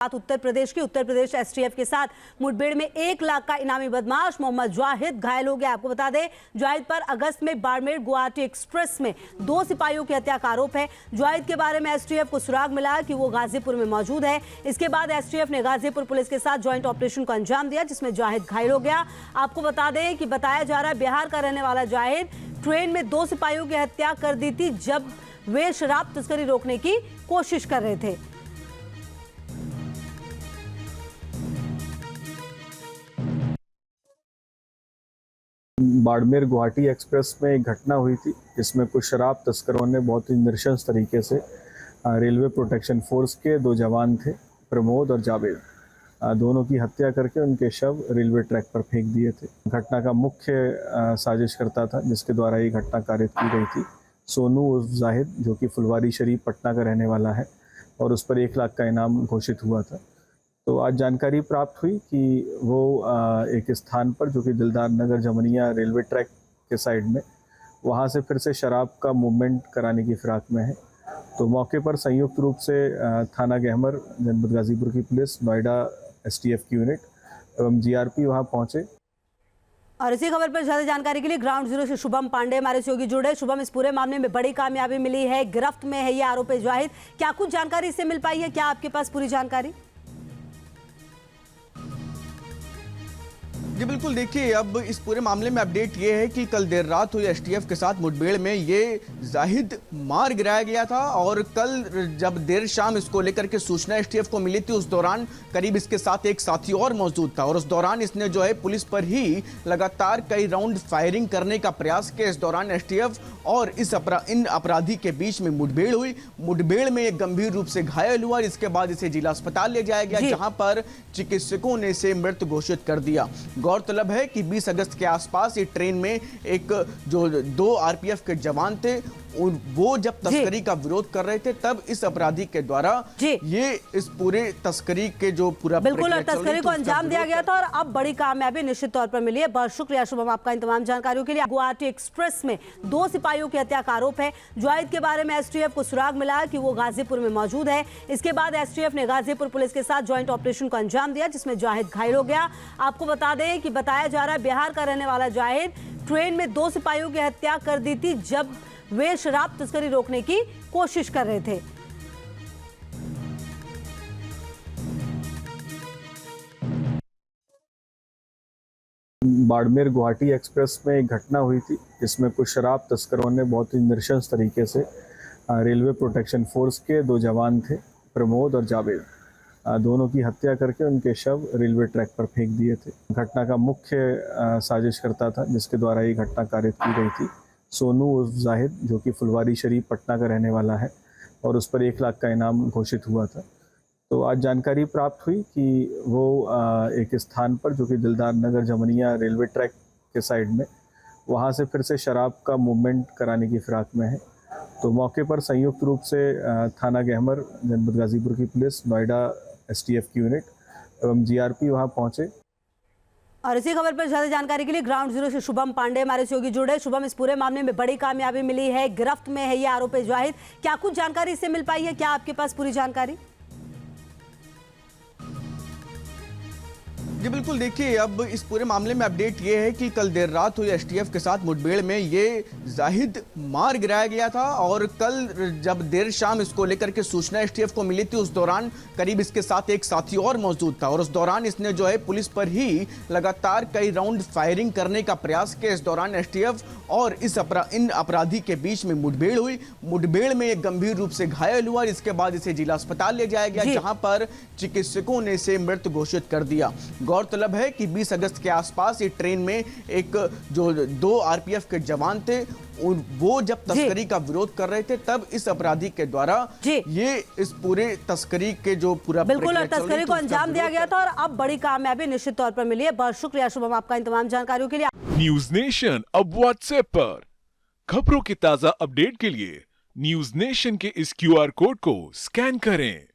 Uttar Pradesh STF के साथ मुठभेड़ में 1 लाख का इनामी बदमाश मोहम्मद जाहिद घायल हो गया। आपको बता दें, जाहिद पर अगस्त में बाड़मेर गुवाहाटी एक्सप्रेस में 2 सिपाहियों की हत्या का आरोप है। जाहिद के बारे में एसटीएफ को सुराग मिला कि वो गाजीपुर में मौजूद है। इसके बाद एसटीएफ ने गाजीपुर पुलिस के साथ ज्वाइंट ऑपरेशन को अंजाम दिया, जिसमें जाहिद घायल हो गया। आपको बता दें कि बताया जा रहा है बिहार का रहने वाला जाहिद ट्रेन में 2 सिपाहियों की हत्या कर दी थी जब वे शराब तस्करी रोकने की कोशिश कर रहे थे। बाड़मेर गुवाहाटी एक्सप्रेस में एक घटना हुई थी जिसमें कुछ शराब तस्करों ने बहुत ही नृशंस तरीके से रेलवे प्रोटेक्शन फोर्स के 2 जवान थे, प्रमोद और जावेद, दोनों की हत्या करके उनके शव रेलवे ट्रैक पर फेंक दिए थे। घटना का मुख्य साजिशकर्ता था जिसके द्वारा ये घटना कारित की गई थी, सोनू उर्फ जाहिद, जो कि फुलवारी शरीफ पटना का रहने वाला है और उस पर 1 लाख का इनाम घोषित हुआ था। तो आज जानकारी प्राप्त हुई कि वो एक स्थान पर, जो कि दिलदार नगर जमनिया रेलवे ट्रैक के साइड में, वहाँ से फिर से शराब का मूवमेंट कराने की फिराक में है। तो मौके पर संयुक्त रूप से थाना गहमर, जनपद गाजीपुर की पुलिस, नोएडा एसटीएफ की यूनिट एवं जीआरपी वहाँ पहुँचे। और इसी खबर पर ज्यादा जानकारी के लिए ग्राउंड जीरो से शुभम पांडे हमारे सहयोगी जुड़े। शुभम, इस पूरे मामले में बड़ी कामयाबी मिली है, गिरफ्त में है ये आरोपी जाहिद, क्या कुछ जानकारी इससे मिल पाई है? क्या आपके पास पूरी जानकारी? जी बिल्कुल, देखिए अब इस पूरे मामले में अपडेट ये है कि कल देर रात हुई एसटीएफ के साथ मुठभेड़ में ये जाहिद मार गिराया गया था और कल जब देर शाम इसको लेकर के सूचना एसटीएफ को मिली थी, उस दौरान करीब इसके साथ एक साथी और मौजूद था और उस दौरान इसने जो है पुलिस पर ही लगातार कई राउंड फायरिंग करने का प्रयास किया। इस दौरान एसटीएफ और इन अपराधी के बीच में मुठभेड़ हुई। मुठभेड़ में एक गंभीर रूप से घायल हुआ और इसके बाद इसे जिला अस्पताल ले जाया गया, जहां पर चिकित्सकों ने इसे मृत घोषित कर दिया। गौरतलब है कि 20 अगस्त के आसपास ये ट्रेन में एक जो 2 आरपीएफ के जवान थे, वो जब तस्करी का विरोध कर रहे थे, तब इस अपराधी के द्वारा ये इस पूरे तस्करी के जो पूरा बिल्कुल तस्करी को अंजाम दिया गया था और अब बड़ी कामयाबी निश्चित तौर पर मिली है। बहुत शुक्रिया शुभम आपका इन तमाम जानकारियों के लिए। गुवाहाटी एक्सप्रेस में 2 सिपाहियों की हत्या का आरोप है। जाहिद के बारे में एसटीएफ को सुराग मिला कि वो गाजीपुर में मौजूद है। इसके बाद एसटीएफ ने गाजीपुर पुलिस के साथ ज्वाइंट ऑपरेशन को अंजाम दिया, जिसमें जाहिद घायल हो गया। आपको बता दें कि बताया जा रहा है बिहार का रहने वाला जाहिद ट्रेन में 2 सिपाहियों की हत्या कर दी थी जब वे शराब तस्करी रोकने की कोशिश कर रहे थे। बाड़मेर गुवाहाटी एक्सप्रेस में एक घटना हुई थी जिसमें कुछ शराब तस्करों ने बहुत ही नृशंस तरीके से रेलवे प्रोटेक्शन फोर्स के 2 जवान थे, प्रमोद और जावेद, दोनों की हत्या करके उनके शव रेलवे ट्रैक पर फेंक दिए थे। घटना का मुख्य साजिशकर्ता था जिसके द्वारा ये घटना कारित की गई थी, सोनू उर्फ जाहिद, जो कि फुलवारी शरीफ पटना का रहने वाला है और उस पर 1 लाख का इनाम घोषित हुआ था। तो आज जानकारी प्राप्त हुई कि वो एक स्थान पर, जो कि दिलदार नगर जमनिया रेलवे ट्रैक के साइड में, वहाँ से फिर से शराब का मूवमेंट कराने की फिराक में है। तो मौके पर संयुक्त रूप से थाना गहमर, जनपद गाजीपुर की पुलिस, नोएडा एसटीएफ की यूनिट एवं जीआरपी वहाँ पहुँचे। और इसी खबर पर ज्यादा जानकारी के लिए ग्राउंड जीरो से शुभम पांडे हमारे सहयोगी जुड़े। शुभम, इस पूरे मामले में बड़ी कामयाबी मिली है, गिरफ्त में है ये आरोपी जाहिद, क्या कुछ जानकारी इससे मिल पाई है? क्या आपके पास पूरी जानकारी? जी बिल्कुल, देखिए अब इस पूरे मामले में अपडेट ये है कि कल देर रात हुई एसटीएफ के साथ मुठभेड़ में ये जाहिद मार गिराया गया था और कल जब देर शाम इसको लेकर के सूचना एसटीएफ को मिली थी, उस दौरान करीब इसके साथ एक साथी और मौजूद था और उस दौरान इसने जो है पुलिस पर ही लगातार कई राउंड फायरिंग करने का प्रयास किया। इस दौरान एसटीएफ और इन अपराधी के बीच में मुठभेड़ हुई। मुठभेड़ में एक गंभीर रूप से घायल हुआ और इसके बाद इसे जिला अस्पताल ले जाया गया, जहां पर चिकित्सकों ने इसे मृत घोषित कर दिया। गौरतलब है कि 20 अगस्त के आसपास ये ट्रेन में एक जो 2 आरपीएफ के जवान थे, वो जब तस्करी का विरोध कर रहे थे, तब इस अपराधी के द्वारा ये इस पूरे तस्करी के जो पूरा बिल्कुल तस्करी को अंजाम दिया गया था और अब बड़ी कामयाबी निश्चित तौर पर मिली है। बहुत शुक्रिया शुभम आपका इन तमाम जानकारियों के लिए। न्यूज नेशन अब व्हाट्सएप पर खबरों की ताजा अपडेट के लिए न्यूज नेशन के इस QR कोड को स्कैन करें।